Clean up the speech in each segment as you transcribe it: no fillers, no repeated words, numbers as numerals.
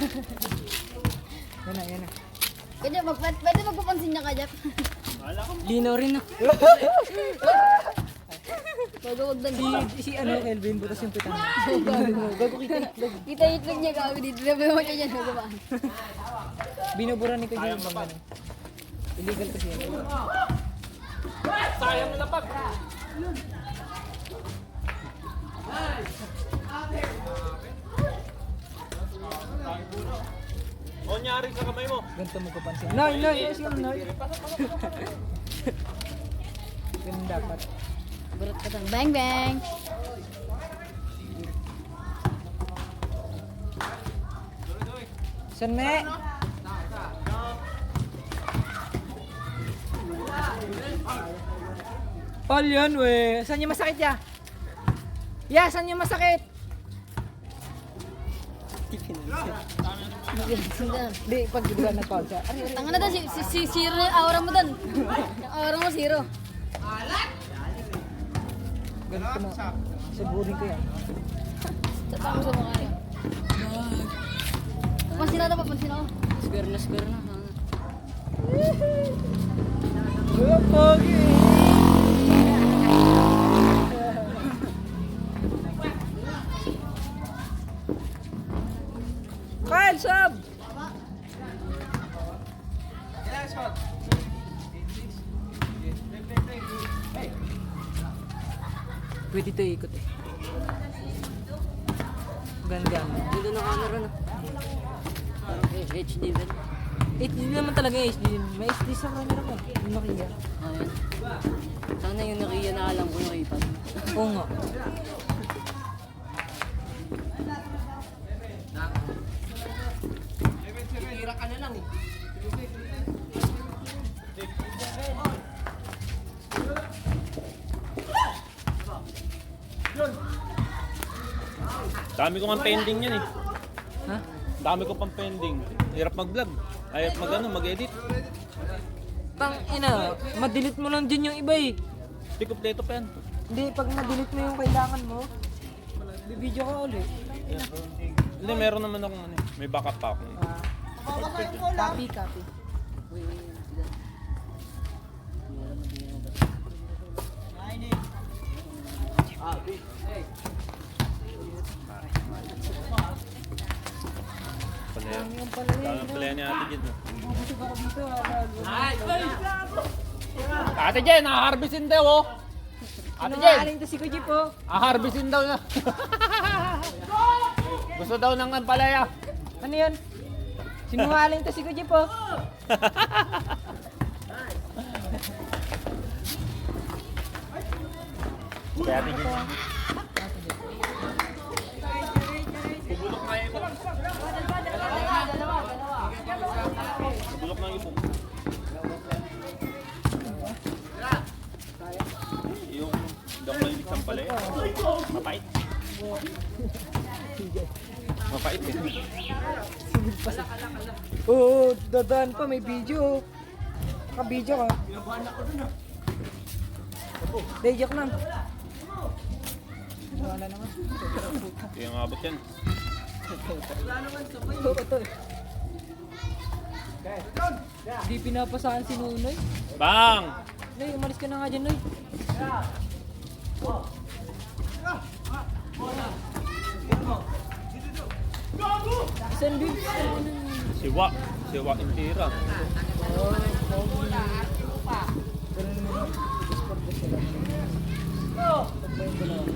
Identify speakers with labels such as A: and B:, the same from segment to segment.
A: Yan na, yan na.
B: Kaya pwede magpapansin niya ka, Jeff.
A: Lino rin na.
B: Bago wag dan.
A: Si ano, Kelvin, butas yung pitang.
B: Bago kita itlog niya gago dito. Sabi mo siya dyan, nagabaan.
A: Binubura ni Kuya yung mga illegal kasi yan.
C: Sayang na pag. O nyari sa kamay mo.
A: Ganito mo kapansin. Noy, Noy, yes yung Noy. Ganun dapat.
B: Burat ka lang. Bang, bang.
A: San me? Paul yun, we. Saan yung masakit ya? Ya, saan yung masakit? Di, pag diba nag-call siya.
B: Tanga na doon, si zero yung aura mo doon. Yung aura mo, zero.
A: Ganito mo. Saburin ko yan.
B: Tatama mo sa mukha niya. Papansin na ito, papansin ako.
A: Square na. Oh, pogi! Kyle, sub! Pwede ito ikot eh. Ganda.
D: Dito na camera na. Parang HD ba?
A: HD naman talaga HD. May HD sa camera ko. Yung Nokia.
D: Ayun. Sana yung Nokia na alam ko nakita.
A: Oo nga.
D: Tira ka na lang eh.
C: Dami ko pang pending yan eh.
A: Ha?
C: Dami ko pang pending. Hirap mag-vlog. Ayaw mag-edit.
A: Tang ina, ma-delete mo lang din yung iba eh.
C: Hindi kompleto pa yan.
A: Hindi, pag na-delete mo yung kailangan mo, bibidyo ka ulit.
C: Hindi, meron naman akong ano, may backup pa ako.
A: Copy.
D: Uy, uy, sila.
C: Palaya.
A: Yung pala yun.
C: Dami palaya ni Ate Jen.
A: Busog ako dito.
C: Ate Jen, haharbisin daw oh! Ate Jen!
A: Sinungaling to si Kuji po.
C: Haharbisin daw na. Gusto daw ng palaya.
A: Ano yun? Sinungaling to si Kuji po.
C: Kaya Ate Jen. Bubulok na yung ipo. Bubulok na yung ipo. Yung daw na yung isang palaya. Mapait. Mapait eh.
A: Oo, dadaan pa, may video. Naka-video ka. Day, joke lang. Wala naman.
C: Kaya nga abot yan.
A: Ito. Di pinapasaan si Nunoy.
C: Bang!
A: Noy, umalis ka na nga dyan, Noy. Saan din?
C: Siwa. Siwa yung tira.
A: Ganun naman. Discord ko sila. Pagbayin ko lang.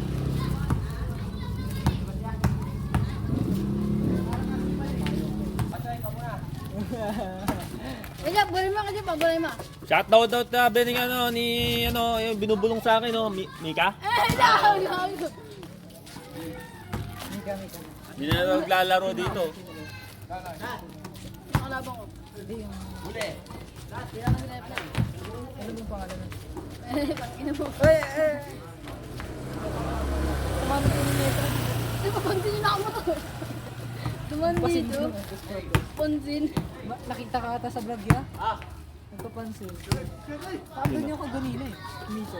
B: Kaya, bulay mo ka dyan pa, bulay mo.
C: Shout out na bening ano ni ano yung binubulong sa akin no Mika.
B: No.
A: Mika.
C: Hindi na naglalaro dito.
B: Nakalabang ko.
A: Hindi yung... Ano yung pangalan nun?
B: Pangina mo.
A: Kumano ko yung letra.
B: Papansin nyo na ako motor. Tuman dito. Pansin.
A: Nakita ka ata sa vlog ya? Nagpapansin. Paano niyo ako ganina eh? Mito.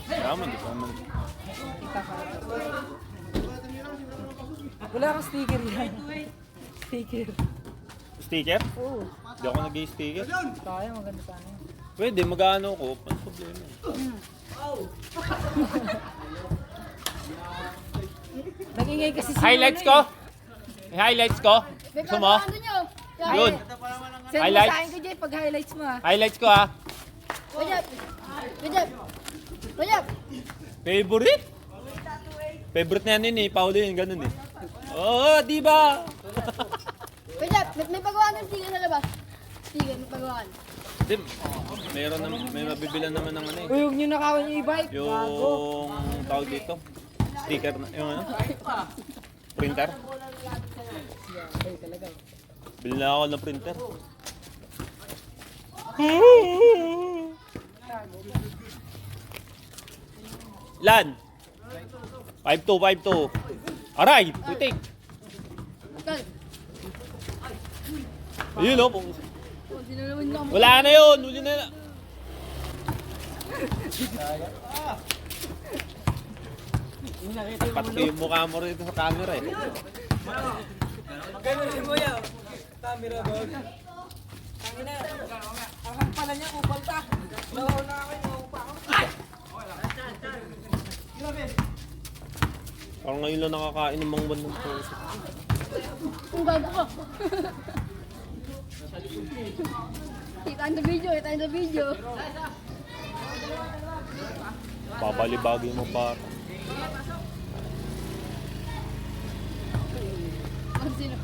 C: Tama, di pa man.
A: Nakita ka ata. Wala kang sticker yan. Sticker.
C: Sticker?
A: Oo.
C: Hindi ako nag-sticker.
A: Kaya, maganda sana yun.
C: Pwede, mag-ano ko. Ano problema?
A: Nangingay kasi si
C: Highlights
A: Lolo
C: ko?
A: eh.
C: May highlights ko?
B: May
C: Gusto mo?
B: ano nyo?
C: Yun.
A: Send mo
C: Highlights?
A: sa akin ko, Jay, pag highlights mo ah.
C: Highlights ko ha.
B: Wajab. Wajab. Wajab.
C: Favorite? Favorite na yan yun eh. Pauline, ganun eh. Oo, di ba?
B: Wajab. May pagawaan ng sticker sa labas. Sticker, may pagawaan.
C: Di, mayroon naman, may mabibilan naman ng ano eh.
A: Uy, huwag nyo nakawan yung e-bike. Gago.
C: Yung tawag dito. Sticker na, yung ano? Printer.
A: Ay, talaga.
C: Bili na ako ng printer. Lan. 5-2. Aray, putik.
B: Kal.
C: Ayun oh.
B: Oh, sinalaman niya ako.
C: Wala na yun. Huli na. Tapat ko yung mukha mo rito sa camera eh.
A: Ganun si Kuya. Camera ba? Tangina. Ang pala niya, kupalta. Lawa na ako yung upa ko.
C: Parang ngayon lang nakakain ng mga bandang puso.
B: Ang ganda ko. Kita sa video, kita sa video.
C: Babalibagay mo pa.
B: Ang sino?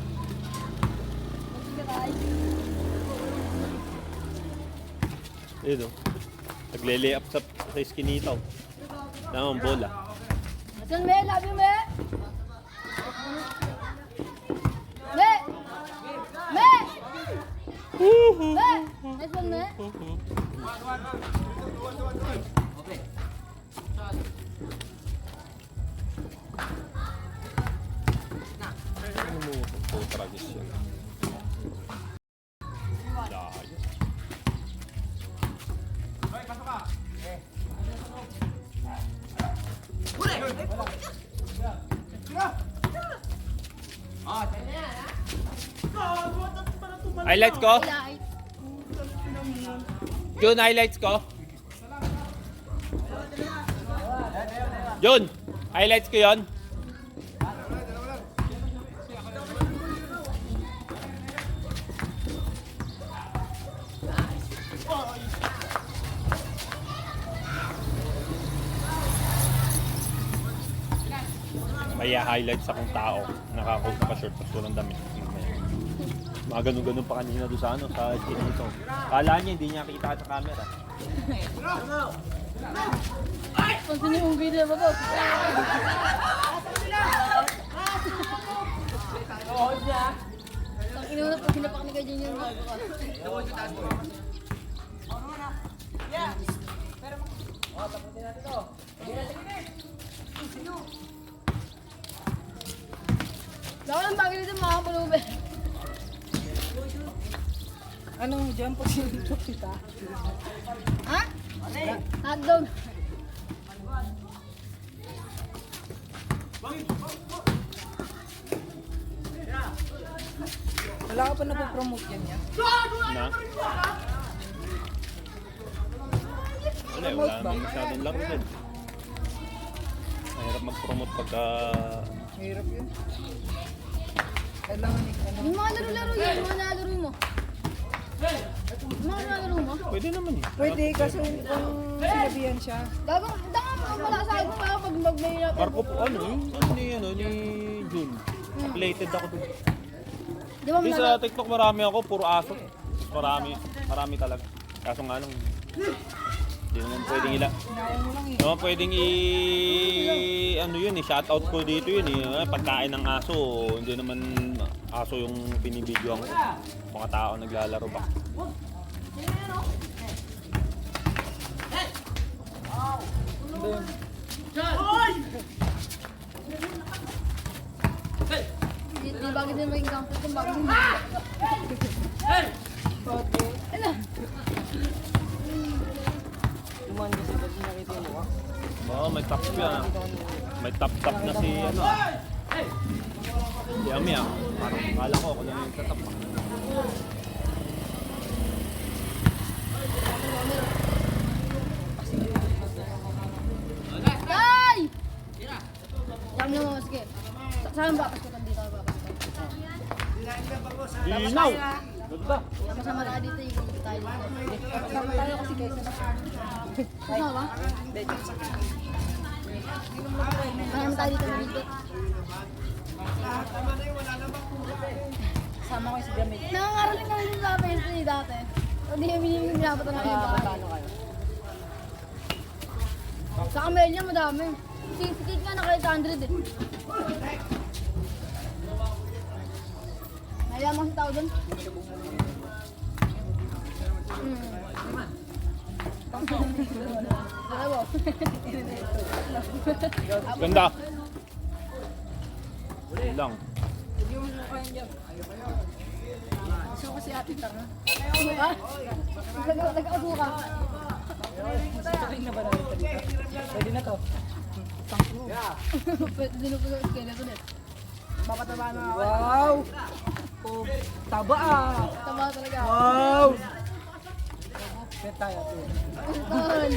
C: Ayun oh. Nagle-lay up sa iskinita oh. Namang bola.
B: Asan me? Love you, me? Me! Me! Me! Nice one, me?
C: Ano mo? Oh, tragis yan. Dayos. Highlights ko?
B: Light.
C: Jun, highlights ko? Jun, highlights ko yon. May highlights akong tao. Naka-short tapos walang damit. Mga ganun-ganun pa kanina doon sa ano, sa skin nito. Kala niya hindi niya kita sa camera.
B: Ang sino yung video ba po? Ang inuna pag hinapak ni Kajan yung bago ka. Daw lang bagay dito mga pulube.
A: Anong dyan pag sinuntok kita?
B: Ha? Hotdog.
A: Wala ka pa napopromote yan niya?
C: Na? Wala naman masyadong laro din. Mahirap mag-promote pagka...
A: Mahirap yun. Kailangan ano.
B: Yung mga laro-laro yun, yung mga nalaro mo. Yung mga nalaro mo.
C: Pwede naman eh.
A: Pwede, kasi kung sinabihan siya.
B: Gagawin, wala sa akin para pag mag-may na.
C: Marco po, ano ni Jun. Updated ako doon.
B: Di ba
C: Di sa TikTok marami ako, puro aso. Marami talaga. Kaso nga lang, hindi naman pwedeng
A: Hinayang mo lang eh.
C: no, pwedeng ano yun eh, shoutout ko dito yun eh. Pagkain ng aso, hindi naman aso yung binibidyoan ko. Mga tao naglalaro ba.
B: Di bagay din maging campus kung bagay din. Ano?
A: Duman kasi pag nakita yung mukha.
C: Oo, may top yan. May top na si ano. Yummy ah. Parang kala ko ako lang yung tatapak.
B: Tay! Yan mo, sige. Saan ba? Pasko dito, papasko.
C: Linaw! Ganda.
B: Sama-sama tayo dito yung tayo dito. Sama tayo kasi guys. Ano ba? Marami tayo dito dito.
D: Sama ko si Gamit.
B: Nangangaraling kami sa PSP dati. Hindi kami yung ginapatan namin yung bahay.
D: Paano kayo?
B: Sa Camellia madami. Si Kate nga naka 800 eh. Nayaman si tao dun. Dalawa.
C: Ganda. Yun lang.
B: Gusto ko si ate tanga. Suka? Nag-asuka.
D: Tutuloy na ba namin ito dito? Pwede na to.
B: Pwede din po sa skeleton eh. Papataba na ako.
D: Wow! Oh, taba ah!
B: Taba talaga.
D: Wow! Bet tayo ito.
B: Tol.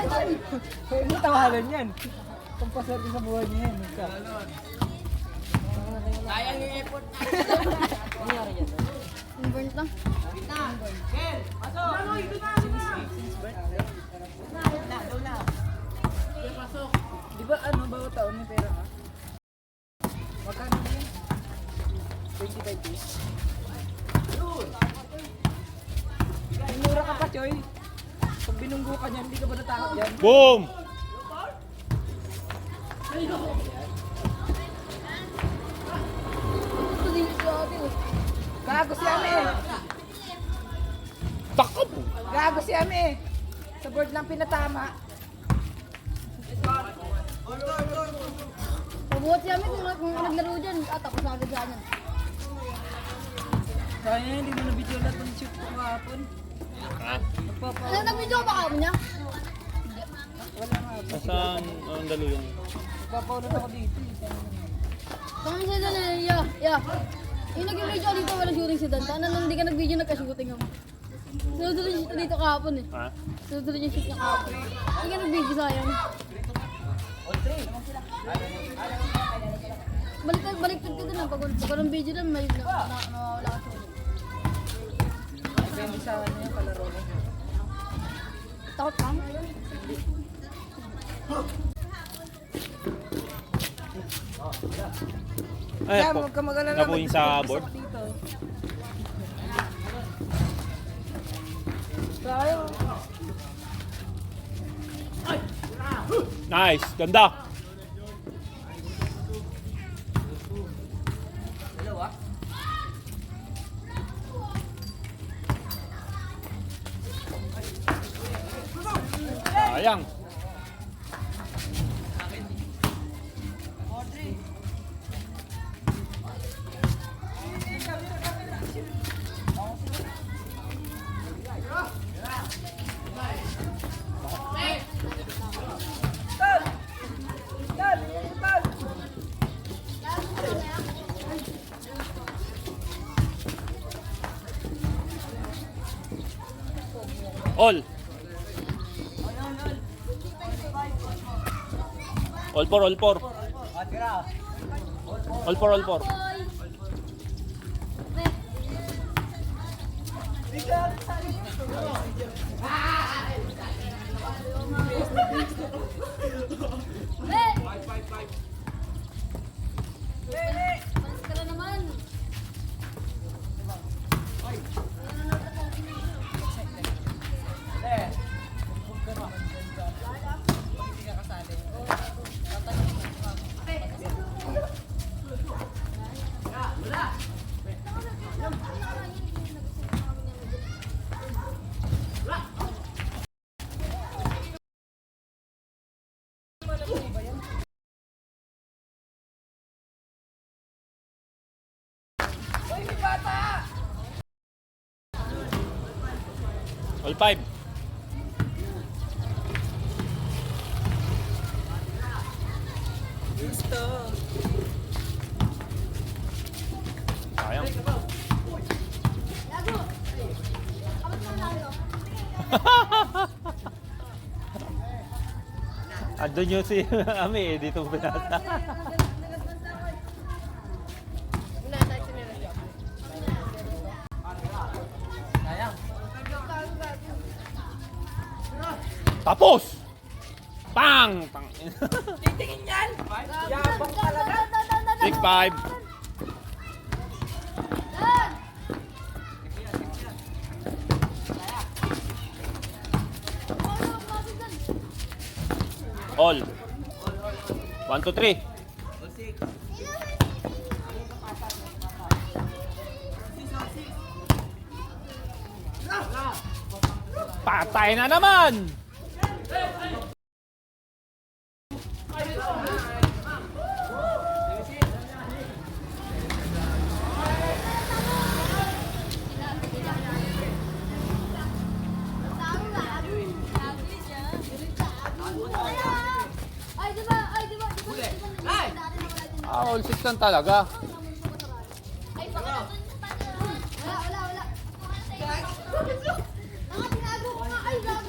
B: Tol.
D: Pwede mo tawalan yan. Pampaswerte sa buhay niya yan. Ika.
A: Sayang yung effort.
D: Ano nangyari yan?
B: Inburn lang.
D: Di ba ano, bawat taon may pera ka? Magkano yan? 25 days? Mura ka pa, Choy. Pag binunggo ka niyan, hindi ka ba natakot yan?
C: Boom!
B: Ito din si ate.
D: Gago si Ame!
C: Takot!
D: Gago si Ame! Sa board lang pinatama.
B: Pabuhat si Ami kung naglaro dyan. Tapos na agad siya niyan.
D: Kaya hindi mo na-video lahat ng shoot ko kahapon.
C: Ha?
B: Ano nag-video ka ba kamo niya?
D: Wala nga.
C: Nasaan ang dalo yung...
D: Nagpapaulan ako dito.
B: Kung siya dyan eh, yeah. Yung nag-video ka dito, walang shooting si Dan. Sana nung hindi ka nag-video, nagka-shooting ako. Sunod-sunod yung shoot dito kahapon eh.
C: Ha?
B: Sunod-sunod yung shoot niya kahapon. Hindi ka nag-video, sayang. Baliktad ka din ah. Pag walang video na, may nawawala ka shooting.
D: Depende sa ano yung kalaro mo.
B: Takot ka?
C: Ay,
D: Kaya
C: po.
D: huwag ka mag-alala.
C: Napuin sa board?
D: Dito. Tayo.
C: Nice! Ganda! Sayang! All! All four, all four. All four, all four.
B: Panas ka na naman.
C: All five.
D: Gusto.
C: Sayang.
B: Gago! Abot mo lalo.
C: Andun yung si Ami eh, dito pinata. Tapos! Pang! Pang!
A: Titingin yan! Yabang talaga!
C: 6-5. All. 1, 2, 3. Patay na naman! All 6 lang talaga.
B: Ay, baka wala. Tinago ko nga. Ay, sorry.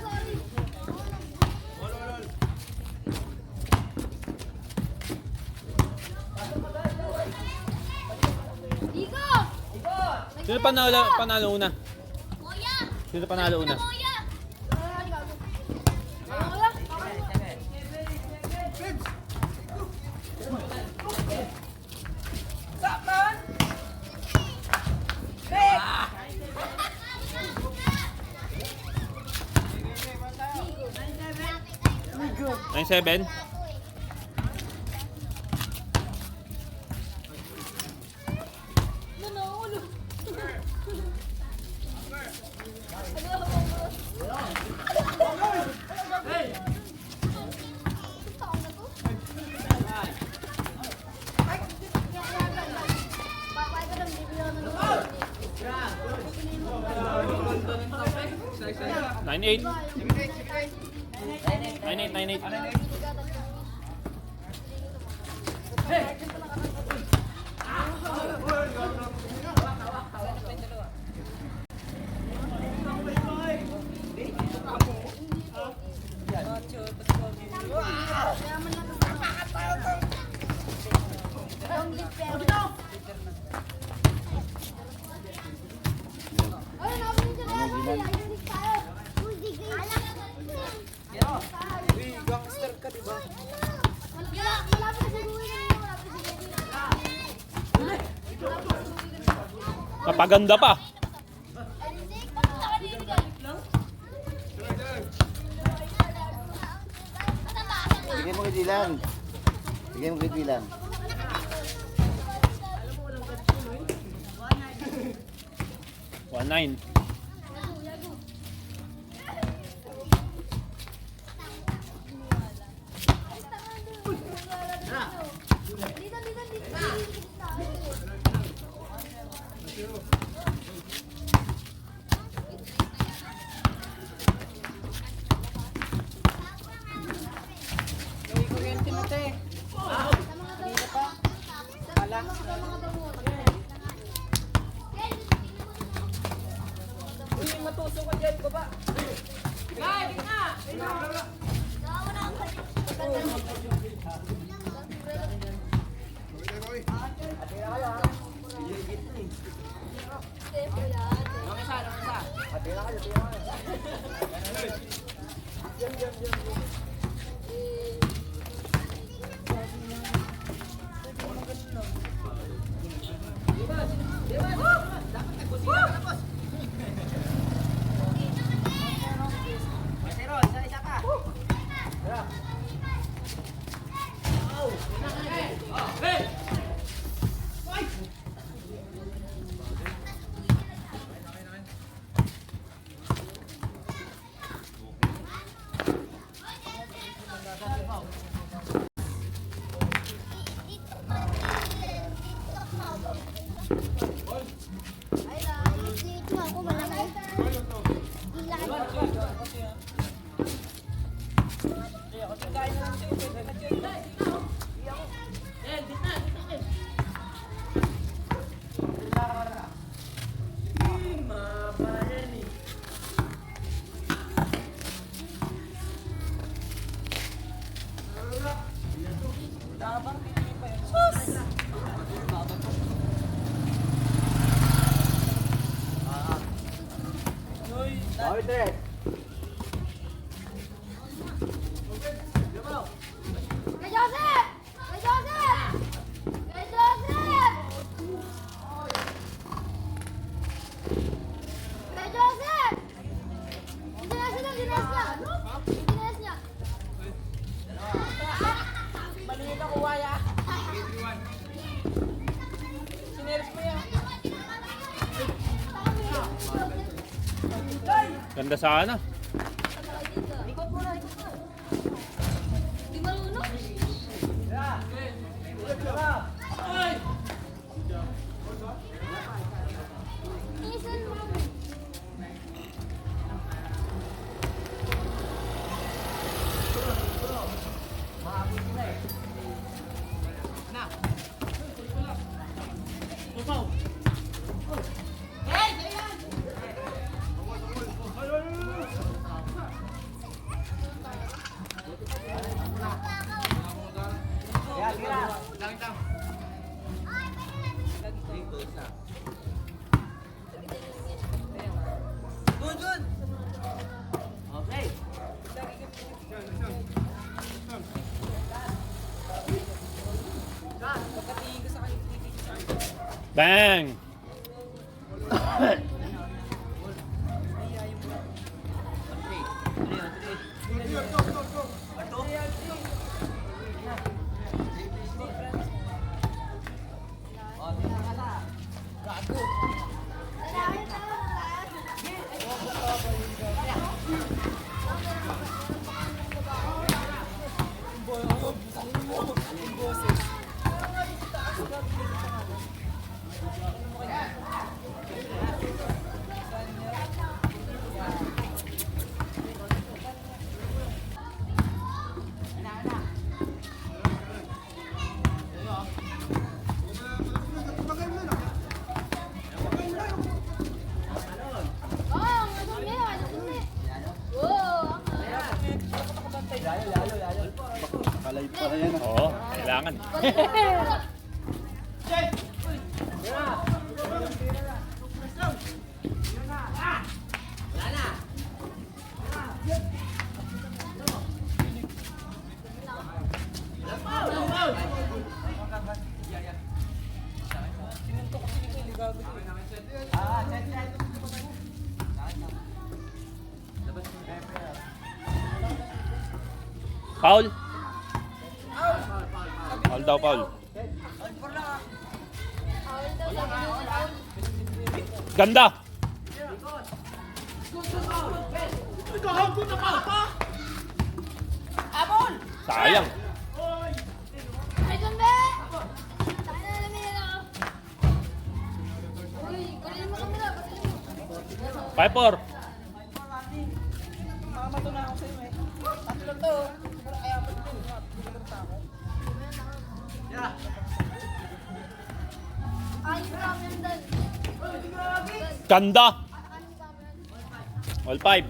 B: Iko!
C: Sino panalo una?
B: Moya!
C: Sino panalo una?
B: Moya!
A: Stop, man! Hey!
C: 9-7. Nine eight. 9-8.
A: Uy, gangster ka, diba?
C: Napaganda pa.
E: Bigyan mo kay Dylan. Bigyan mo kay Dylan.
C: 1-9.
A: May kuryente na, te. Hindi pa. Wala. Uy, matusok ka dyan, baba. Guys, na!
E: Pedres.
B: Kay Joseph! Kay Joseph! Kay Joseph! Kay Joseph! Dinas niya!
A: Maliit ako, waya. Sineris mo yan.
C: Ganda sana.
B: Di marunong. Isan mo.
A: Dun!
E: Okay.
A: Pagkatingin ko sa kayo, titigil sa akin.
C: Bang!
E: Kalay pa rin yan.
C: Oo, kailangan. Foul. Foul daw, foul. Ganda. Sayang.
B: Ay, Gombe! Tayo na namin yan ako. Uy, kunin mo kami na. Patuloy mo.
C: 5-4.
A: Mamato na ako sa'yo eh. Tatlo lang to. Siguro kaya pa ito. Bilang ta ako.
B: Ay, grabe yan, Dan.
C: Ganda. All 5.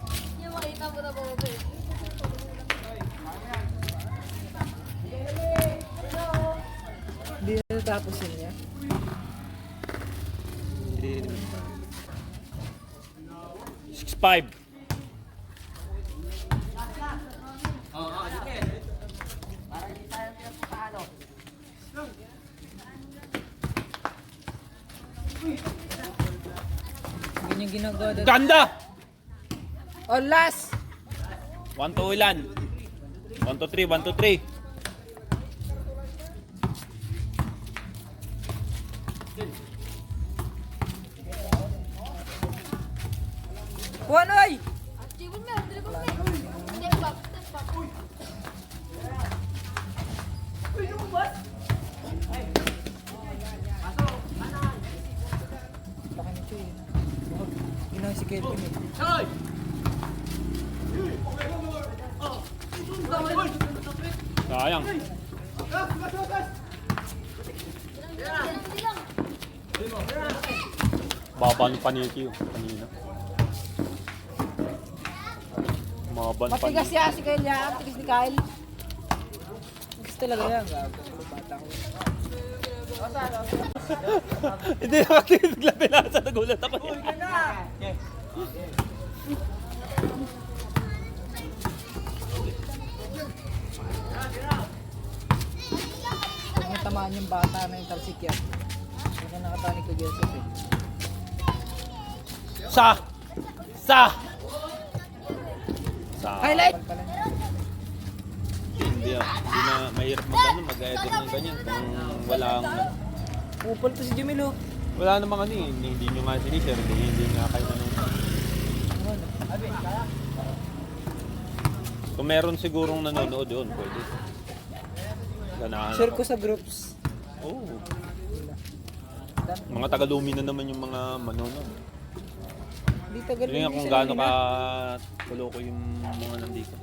B: Hindi mo makita mo na Bobby.
A: Hindi na natapos yun niya.
C: Six 5.
A: Ganyan ginagawa doon.
C: Ganda.
A: Oh, last!
C: 1-2 ilan? 1-3, 1-3.
A: Kuha na ay!
B: Tibon mo, dribble mo. Step back, step back.
A: Laki nito eh. Ginang si Kelvin eh.
C: Sayang.
B: Bilang.
C: Baba ng paniki yung kanina. Mababa ng
A: Matigas
C: paniki.
A: siya si Kyle yan. Matigas ni Kyle.
D: talaga yan. Gago. Bata ko.
C: Hindi nakatinig bigla pinasa. Nagulat ako.
D: Kung tamaan yung bata na yung talsikyan. Ano nakatanig ko Joseph eh.
C: Sa!
D: Highlight!
C: Hindi hindi na mahirap mag-edit ng ganyan kung walang
D: Upal to si Jumilo.
C: wala namang ano eh, hindi nyo nga sinishare, hindi nga kayo nanonood. Kung meron sigurong nanonood yun, pwede. Ganahan
D: Share
C: ako.
D: ko sa groups.
C: Oo. Mga taga-lumi na naman yung mga manonood.
D: Hindi tagal
C: Hindi nga kung gaano ka tuloko yung mga nandito.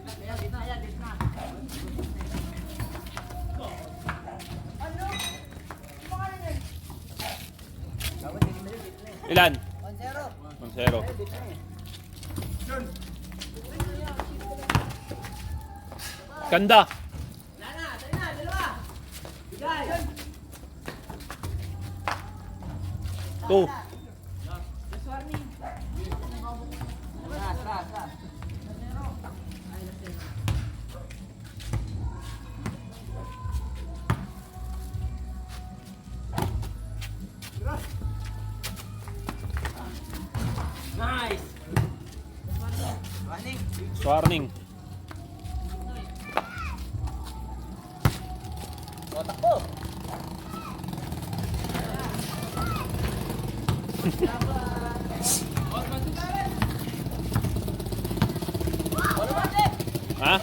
C: Ilan? 1-0. Ganda. Two. Warning. Ha?